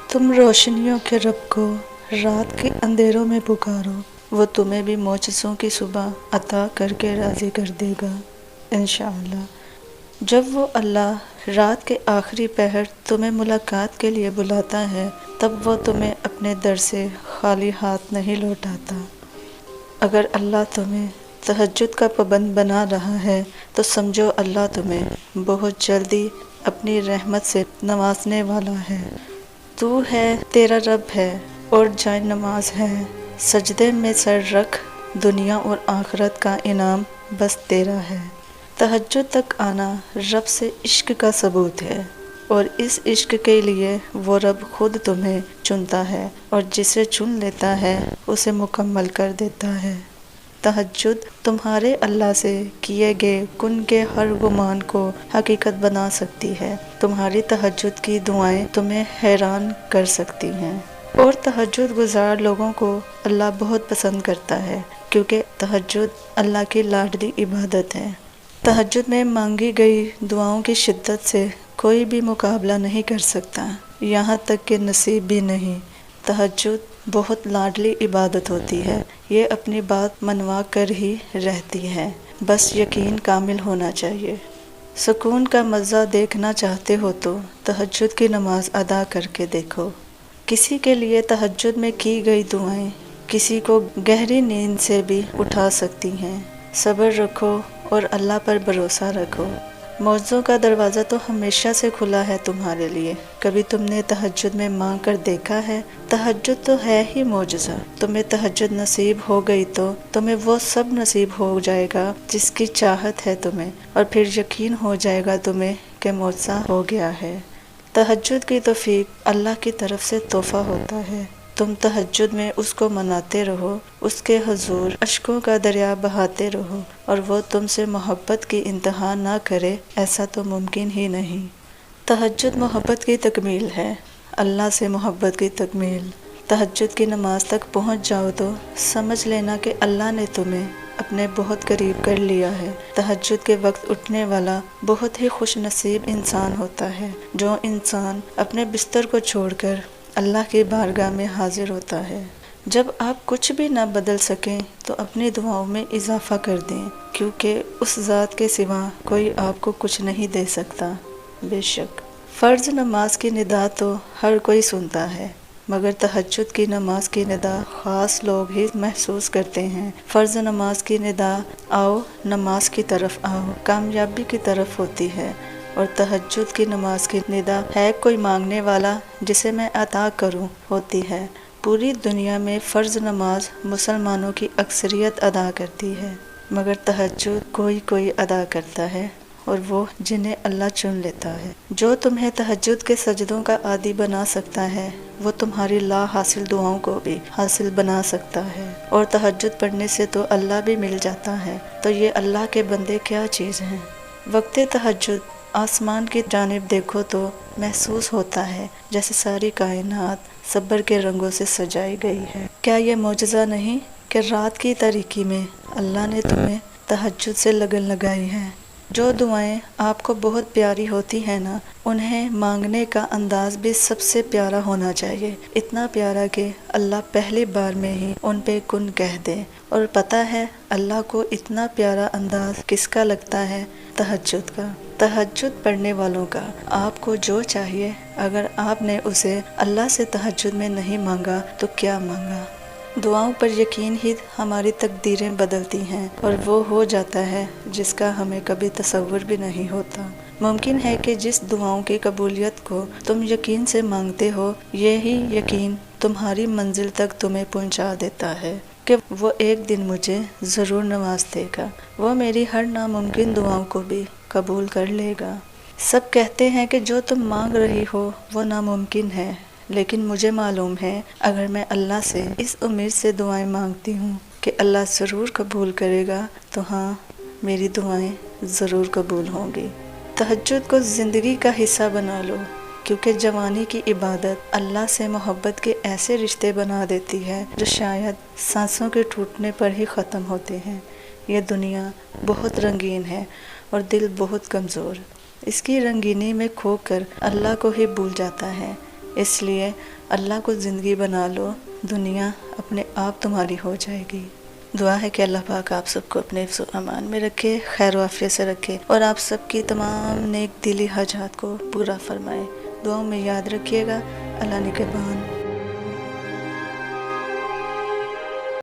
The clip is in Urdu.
تم روشنیوں کے رب کو رات کے اندھیروں میں پکارو، وہ تمہیں بھی معجزوں کی صبح عطا کر کے راضی کر دے گا انشاءاللہ۔ جب وہ اللہ رات کے آخری پہر تمہیں ملاقات کے لیے بلاتا ہے، تب وہ تمہیں اپنے در سے خالی ہاتھ نہیں لوٹاتا۔ اگر اللہ تمہیں تہجد کا پابند بنا رہا ہے تو سمجھو اللہ تمہیں بہت جلدی اپنی رحمت سے نوازنے والا ہے۔ تو ہے، تیرا رب ہے اور جائے نماز ہے، سجدے میں سر رکھ، دنیا اور آخرت کا انعام بس تیرا ہے۔ تہجد تک آنا رب سے عشق کا ثبوت ہے، اور اس عشق کے لیے وہ رب خود تمہیں چنتا ہے، اور جسے چن لیتا ہے اسے مکمل کر دیتا ہے۔ تہجد تمہارے اللہ سے کیے گئے کن کے ہر گمان کو حقیقت بنا سکتی ہے۔ تمہاری تہجد کی دعائیں تمہیں حیران کر سکتی ہیں، اور تہجد گزار لوگوں کو اللہ بہت پسند کرتا ہے، کیونکہ تہجد اللہ کی لاڈلی عبادت ہے۔ تہجد میں مانگی گئی دعاؤں کی شدت سے کوئی بھی مقابلہ نہیں کر سکتا، یہاں تک کہ نصیب بھی نہیں۔ تہجد بہت لاڈلی عبادت ہوتی ہے، یہ اپنی بات منوا کر ہی رہتی ہے، بس یقین کامل ہونا چاہیے۔ سکون کا مزہ دیکھنا چاہتے ہو تو تہجد کی نماز ادا کر کے دیکھو۔ کسی کے لیے تہجد میں کی گئی دعائیں کسی کو گہری نیند سے بھی اٹھا سکتی ہیں۔ صبر رکھو اور اللہ پر بھروسہ رکھو۔ معجزوں کا دروازہ تو ہمیشہ سے کھلا ہے تمہارے لیے۔ کبھی تم نے تہجد میں مانگ کر دیکھا ہے؟ تہجد تو ہے ہی معجزہ۔ تمہیں تہجد نصیب ہو گئی تو تمہیں وہ سب نصیب ہو جائے گا جس کی چاہت ہے تمہیں، اور پھر یقین ہو جائے گا تمہیں کہ معجزہ ہو گیا ہے۔ تہجد کی توفیق اللہ کی طرف سے تحفہ ہوتا ہے۔ تم تہجد میں اس کو مناتے رہو، اس کے حضور اشکوں کا دریا بہاتے رہو، اور وہ تم سے محبت کی انتہا نہ کرے، ایسا تو ممکن ہی نہیں۔ تہجد محبت کی تکمیل ہے، اللہ سے محبت کی تکمیل۔ تہجد کی نماز تک پہنچ جاؤ تو سمجھ لینا کہ اللہ نے تمہیں اپنے بہت قریب کر لیا ہے۔ تہجد کے وقت اٹھنے والا بہت ہی خوش نصیب انسان ہوتا ہے، جو انسان اپنے بستر کو چھوڑ کر اللہ کی بارگاہ میں حاضر ہوتا ہے۔ جب آپ کچھ بھی نہ بدل سکیں تو اپنی دعاؤں میں اضافہ کر دیں، کیونکہ اس ذات کے سوا کوئی آپ کو کچھ نہیں دے سکتا۔ بے شک فرض نماز کی ندا تو ہر کوئی سنتا ہے، مگر تہجد کی نماز کی ندا خاص لوگ ہی محسوس کرتے ہیں۔ فرض نماز کی ندا آؤ نماز کی طرف آؤ، کامیابی کی طرف ہوتی ہے، اور تہجد کی نماز کی ندا ہے کوئی مانگنے والا جسے میں عطا کروں ہوتی ہے۔ پوری دنیا میں فرض نماز مسلمانوں کی اکثریت ادا کرتی ہے، مگر تہجد کوئی ادا کرتا ہے، اور وہ جنہیں اللہ چن لیتا ہے۔ جو تمہیں تہجد کے سجدوں کا عادی بنا سکتا ہے، وہ تمہاری لا حاصل دعاؤں کو بھی حاصل بنا سکتا ہے، اور تہجد پڑھنے سے تو اللہ بھی مل جاتا ہے، تو یہ اللہ کے بندے کیا چیز ہیں۔ وقت تہجد آسمان کی جانب دیکھو تو محسوس ہوتا ہے جیسے ساری کائنات صبر کے رنگوں سے سجائی گئی ہے۔ کیا یہ معجزہ نہیں کہ رات کی تاریکی میں اللہ نے تمہیں تہجد سے لگن لگائی ہے؟ جو دعائیں آپ کو بہت پیاری ہوتی ہیں نا، انہیں مانگنے کا انداز بھی سب سے پیارا ہونا چاہیے، اتنا پیارا کہ اللہ پہلی بار میں ہی ان پہ کن کہہ دے۔ اور پتہ ہے اللہ کو اتنا پیارا انداز کس کا لگتا ہے؟ تہجد کا، تہجد پڑھنے والوں کا۔ آپ کو جو چاہیے، اگر آپ نے اسے اللہ سے تہجد میں نہیں مانگا تو کیا مانگا؟ دعاؤں پر یقین ہی ہماری تقدیریں بدلتی ہیں، اور وہ ہو جاتا ہے جس کا ہمیں کبھی تصور بھی نہیں ہوتا۔ ممکن ہے کہ جس دعاؤں کی قبولیت کو تم یقین سے مانگتے ہو، یہی یقین تمہاری منزل تک تمہیں پہنچا دیتا ہے کہ وہ ایک دن مجھے ضرور نواز دے گا، وہ میری ہر ناممکن دعاؤں کو بھی قبول کر لے گا۔ سب کہتے ہیں کہ جو تم مانگ رہی ہو وہ ناممکن ہے، لیکن مجھے معلوم ہے اگر میں اللہ سے اس امید سے دعائیں مانگتی ہوں کہ اللہ ضرور قبول کرے گا، تو ہاں، میری دعائیں ضرور قبول ہوں گی۔ تہجد کو زندگی کا حصہ بنا لو، کیونکہ جوانی کی عبادت اللہ سے محبت کے ایسے رشتے بنا دیتی ہے جو شاید سانسوں کے ٹوٹنے پر ہی ختم ہوتے ہیں۔ یہ دنیا بہت رنگین ہے اور دل بہت کمزور، اس کی رنگینی میں کھو کر اللہ کو ہی بھول جاتا ہے۔ اس لیے اللہ کو زندگی بنا لو، دنیا اپنے آپ تمہاری ہو جائے گی۔ دعا ہے کہ اللہ پاک آپ سب کو اپنے حفظ و امان میں رکھے، خیر و عافیت سے رکھے، اور آپ سب کی تمام نیک دلی حاجات کو پورا فرمائے۔ دعاؤں میں یاد رکھیے گا۔ اللہ نگہبان۔